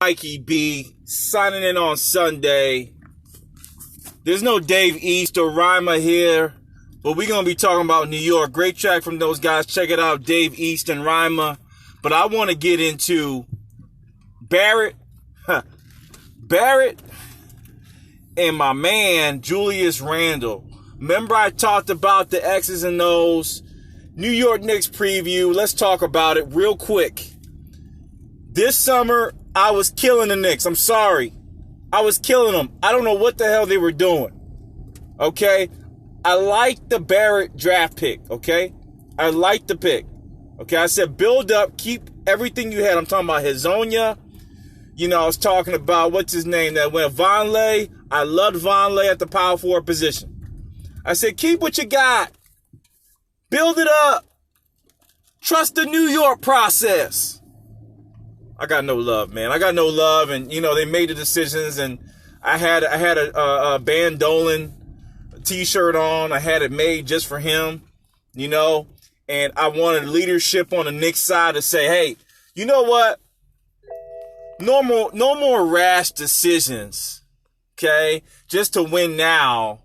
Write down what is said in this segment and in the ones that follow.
Mikey B, signing in on Sunday. There's no Dave East or Rima here, but we're going to be talking about New York. Great track from those guys. Check it out, Dave East and Rima. But I want to get into Barrett. Barrett and my man, Julius Randle. Remember I talked about the X's and O's. New York Knicks preview. Let's talk about it real quick. This summer, I was killing the Knicks. I'm sorry. I was killing them. I don't know what the hell they were doing. Okay? I like the Barrett draft pick. Okay? I like the pick. Okay? I said build up. Keep everything you had. I'm talking about Hazonia. You know, I was talking about, what's his name that went? Vonleh. I loved Vonleh at the power forward position. I said keep what you got. Build it up. Trust the New York process. I got no love, man. I got no love, and you know they made the decisions, and I had a Van Dolan T-shirt on. I had it made just for him, you know, and I wanted leadership on the Knicks side to say, hey, you know what? No more rash decisions, okay? Just to win now.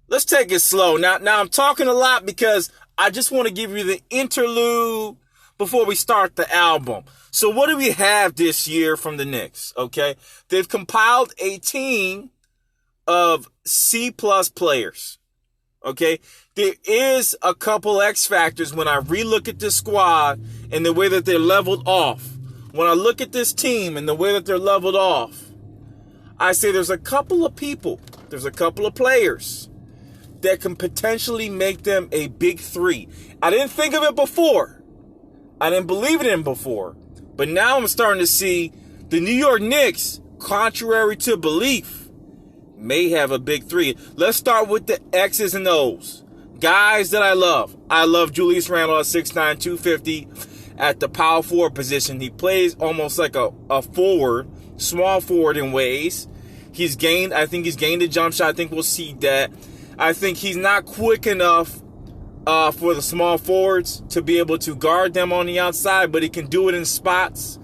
Let's take it slow. Now I'm talking a lot because I just want to give you the interlude before we start the album. So what do we have this year from the Knicks? Okay. They've compiled a team of C+ players. Okay. There is a couple X factors when I relook at this squad and the way that they're leveled off. When I look at this team and the way that they're leveled off, I say there's a couple of people, there's a couple of players that can potentially make them a big three. I didn't think of it before. I didn't believe it in before. But now I'm starting to see the New York Knicks, contrary to belief, may have a big three. Let's start with the X's and O's. Guys that I love. I love Julius Randle at 6'9", 250 at the power forward position. He plays almost like a forward, small forward in ways. I think he's gained a jump shot. I think we'll see that. I think he's not quick enough for the small forwards to be able to guard them on the outside, but he can do it in spots,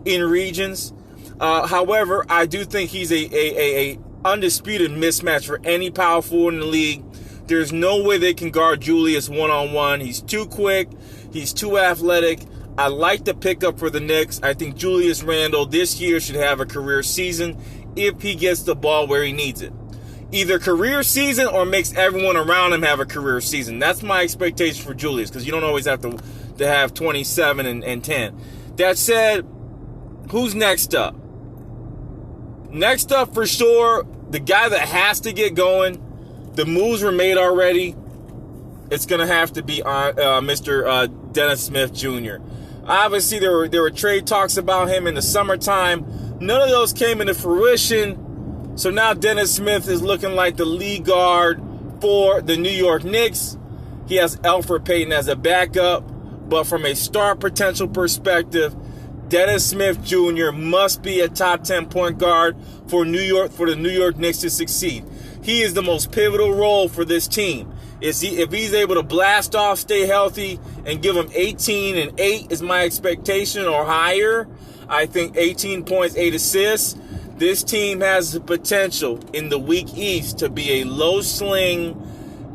in regions. However, I do think he's a undisputed mismatch for any power forward in the league. There's no way they can guard Julius one-on-one. He's too quick. He's too athletic. I like the pickup for the Knicks. I think Julius Randle this year should have a career season if he gets the ball where he needs it. Either career season or makes everyone around him have a career season. That's my expectation for Julius, because you don't always have to have 27 and 10. That said, who's next up? Next up for sure, the guy that has to get going. The moves were made already. It's going to have to be Mr. Dennis Smith Jr. Obviously, there were trade talks about him in the summertime. None of those came into fruition. So now Dennis Smith is looking like the lead guard for the New York Knicks. He has Elfrid Payton as a backup. But from a star potential perspective, Dennis Smith Jr. must be a top 10 point guard for the New York Knicks to succeed. He is the most pivotal role for this team. If he's able to blast off, stay healthy, and give him 18 and 8 is my expectation or higher. I think 18 points, 8 assists. This team has the potential in the weak East to be a low sling,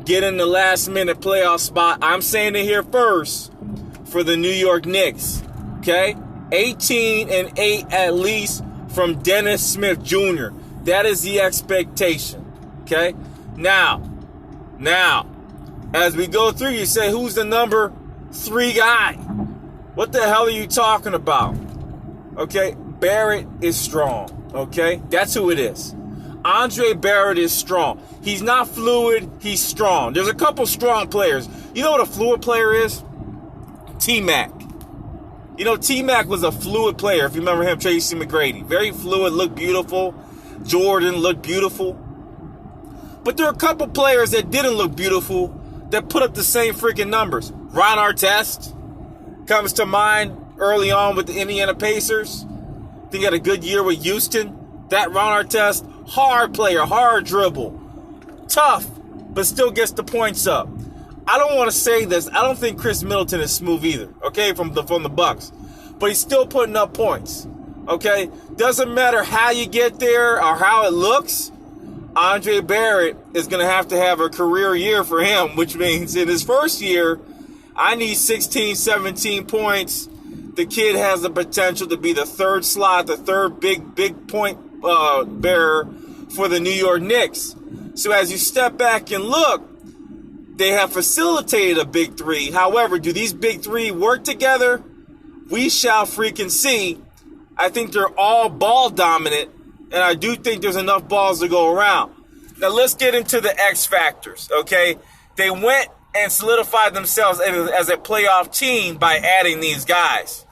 get in the last minute playoff spot. I'm saying it here first for the New York Knicks. Okay? 18 and 8 at least from Dennis Smith Jr. That is the expectation. Okay? Now, as we go through, you say, who's the number 3 guy? What the hell are you talking about? Okay? Barrett is strong. Okay? That's who it is. RJ Barrett is strong. He's not fluid. He's strong. There's a couple strong players. You know what a fluid player is? T-Mac. You know, T-Mac was a fluid player. If you remember him, Tracy McGrady. Very fluid, looked beautiful. Jordan looked beautiful. But there are a couple players that didn't look beautiful that put up the same freaking numbers. Ron Artest comes to mind early on with the Indiana Pacers. I think he had a good year with Houston. That Ron Artest, hard player, hard dribble. Tough, but still gets the points up. I don't want to say this. I don't think Chris Middleton is smooth either, okay, from the Bucks. But he's still putting up points, Okay? Doesn't matter how you get there or how it looks. RJ Barrett is going to have a career year for him, which means in his first year, I need 16, 17 points. The kid has the potential to be the third slot, the third big point bearer for the New York Knicks. So as you step back and look, they have facilitated a big three. However, do these big three work together? We shall freaking see. I think they're all ball dominant, and I do think there's enough balls to go around. Now let's get into the X factors, okay? They went and solidified themselves as a playoff team by adding these guys.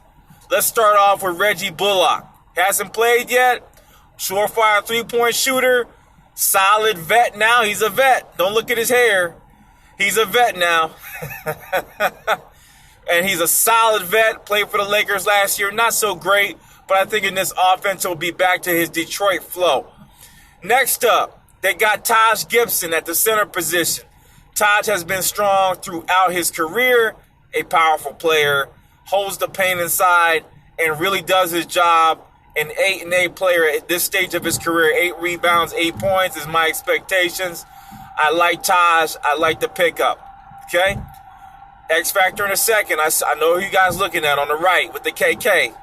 Let's start off with Reggie Bullock. Hasn't played yet. Surefire three-point shooter. Solid vet now. He's a vet. Don't look at his hair. He's a vet now. And he's a solid vet. Played for the Lakers last year. Not so great, but I think in this offense he'll be back to his Detroit flow. Next up, they got Taj Gibson at the center position. Taj has been strong throughout his career. A powerful player. Holds the paint inside and really does his job. An 8-and-8 player at this stage of his career. 8 rebounds, 8 points is my expectations. I like Taj. I like the pickup. Okay? X factor in a second. I know who you guys looking at on the right with the KK.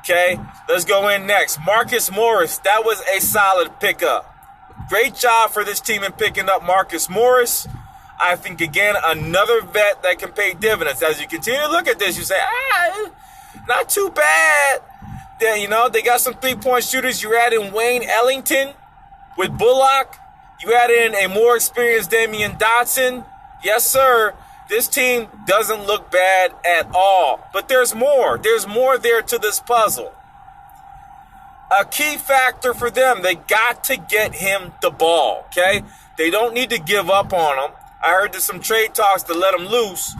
Okay? Let's go in next. Marcus Morris. That was a solid pickup. Great job for this team in picking up Marcus Morris. I think, again, another vet that can pay dividends. As you continue to look at this, you say, not too bad. They got some three-point shooters. You add in Wayne Ellington with Bullock. You add in a more experienced Damian Dotson. Yes, sir. This team doesn't look bad at all. But there's more. There's more there to this puzzle. A key factor for them, they got to get him the ball, okay? They don't need to give up on him. I heard there's some trade talks to let him loose.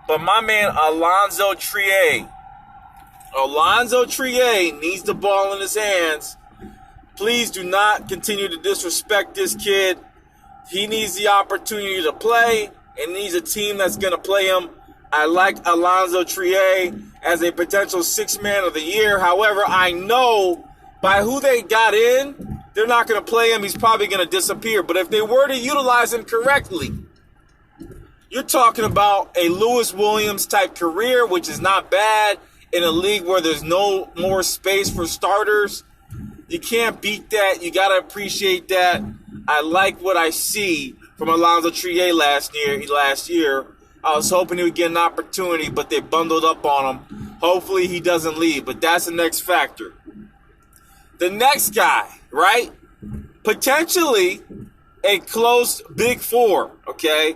But my man Alonzo Trier needs the ball in his hands. Please do not continue to disrespect this kid. He needs the opportunity to play and needs a team that's going to play him. I like Alonzo Trier as a potential sixth man of the year. However, I know by who they got in, they're not going to play him. He's probably going to disappear. But if they were to utilize him correctly, you're talking about a Lewis Williams type career, which is not bad in a league where there's no more space for starters. You can't beat that. You got to appreciate that. I like what I see from Alonzo Trier last year. I was hoping he would get an opportunity, but they bundled up on him. Hopefully he doesn't leave, but that's the next factor. The next guy, right? Potentially a close big four, okay?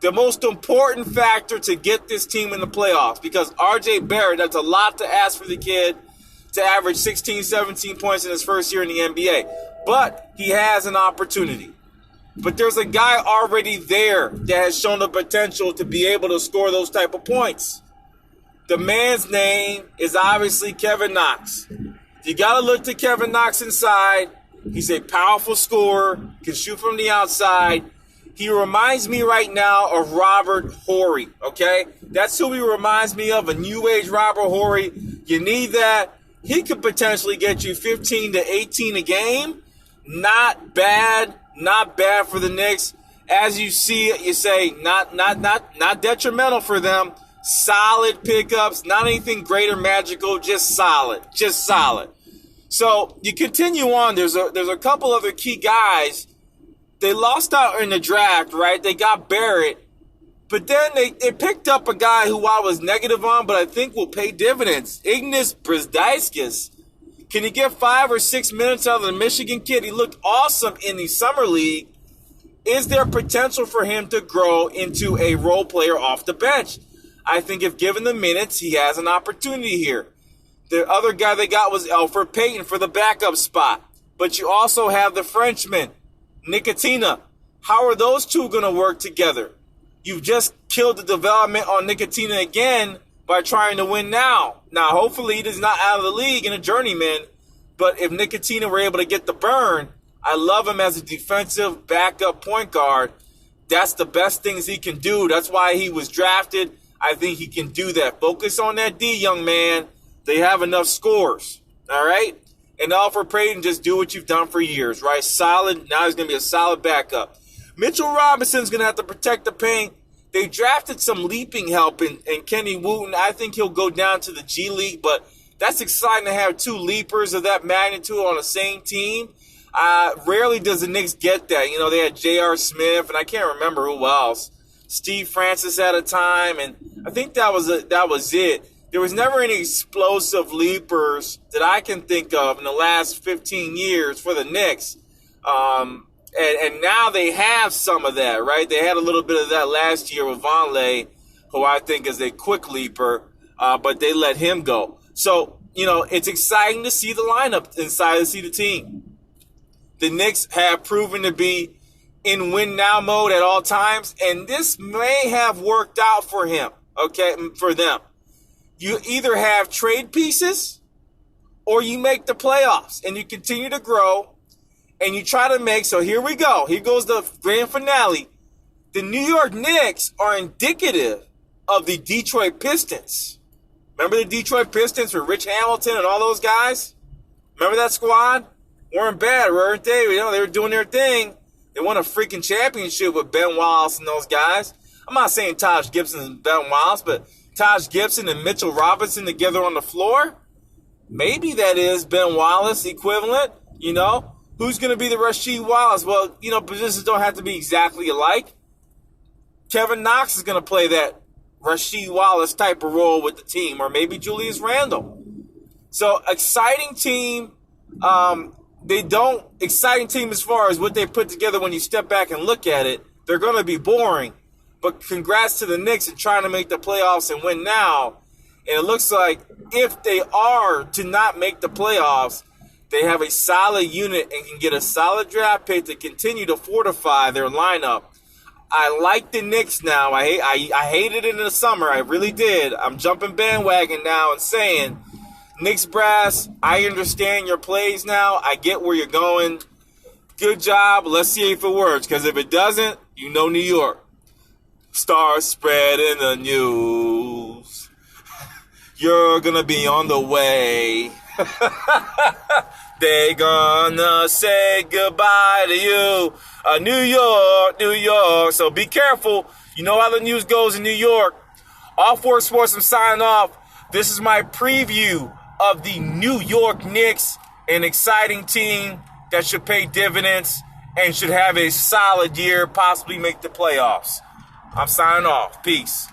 The most important factor to get this team in the playoffs, because RJ Barrett, that's a lot to ask for the kid to average 16, 17 points in his first year in the NBA. But he has an opportunity. But there's a guy already there that has shown the potential to be able to score those type of points. The man's name is obviously Kevin Knox. You got to look to Kevin Knox inside. He's a powerful scorer, can shoot from the outside. He reminds me right now of Robert Horry, okay? That's who he reminds me of, a new age Robert Horry. You need that. He could potentially get you 15 to 18 a game. Not bad for the Knicks. As you see it, you say not detrimental for them. Solid pickups, not anything great or magical, just solid. So you continue on. There's a couple other key guys. They lost out in the draft, right? They got Barrett, but then they picked up a guy who I was negative on, but I think will pay dividends. Ignas Brzezikis. Can he get 5 or 6 minutes out of the Michigan kid? He looked awesome in the summer league. Is there potential for him to grow into a role player off the bench? I think if given the minutes, he has an opportunity here. The other guy they got was Elfrid Payton for the backup spot. But you also have the Frenchman, Nicotina. How are those two going to work together? You've just killed the development on Nicotina again by trying to win now. Now, hopefully, he's not out of the league and a journeyman. But if Nicotina were able to get the burn, I love him as a defensive backup point guard. That's the best things he can do. That's why he was drafted. I think he can do that. Focus on that D, young man. They have enough scores. All right? And Elfrid Payton, just do what you've done for years, right? Solid. Now he's going to be a solid backup. Mitchell Robinson's going to have to protect the paint. They drafted some leaping help in Kenny Wooten. I think he'll go down to the G League, but that's exciting to have two leapers of that magnitude on the same team. Rarely does the Knicks get that. You know, they had J.R. Smith, and I can't remember who else. Steve Francis at a time, and I think that was it. There was never any explosive leapers that I can think of in the last 15 years for the Knicks. And now they have some of that, right? They had a little bit of that last year with Vonleh, who I think is a quick leaper, but they let him go. So, you know, it's exciting to see the lineup inside to see the team. The Knicks have proven to be in win-now mode at all times, and this may have worked out for him, okay, for them. You either have trade pieces or you make the playoffs and you continue to grow and you try to make, so here we go. Here goes the grand finale. The New York Knicks are indicative of the Detroit Pistons. Remember the Detroit Pistons with Rich Hamilton and all those guys? Remember that squad? Weren't bad, weren't they? You know, they were doing their thing. They won a freaking championship with Ben Wallace and those guys. I'm not saying Taj Gibson and Ben Wallace, but Taj Gibson and Mitchell Robinson together on the floor? Maybe that is Ben Wallace equivalent, you know? Who's going to be the Rasheed Wallace? Well, you know, positions don't have to be exactly alike. Kevin Knox is going to play that Rasheed Wallace type of role with the team, or maybe Julius Randle. So, exciting team. Exciting team as far as what they put together when you step back and look at it. They're going to be boring. But congrats to the Knicks in trying to make the playoffs and win now. And it looks like if they are to not make the playoffs, they have a solid unit and can get a solid draft pick to continue to fortify their lineup. I like the Knicks now. I hated it in the summer. I really did. I'm jumping bandwagon now and saying, Knicks brass, I understand your plays now. I get where you're going. Good job. Let's see if it works. Because if it doesn't, you know New York. Start spreading the news. You're gonna be on the way. They gonna say goodbye to you. New York, New York. So be careful. You know how the news goes in New York. All four sports, I'm signing off. This is my preview of the New York Knicks, an exciting team that should pay dividends and should have a solid year, possibly make the playoffs. I'm signing off. Peace.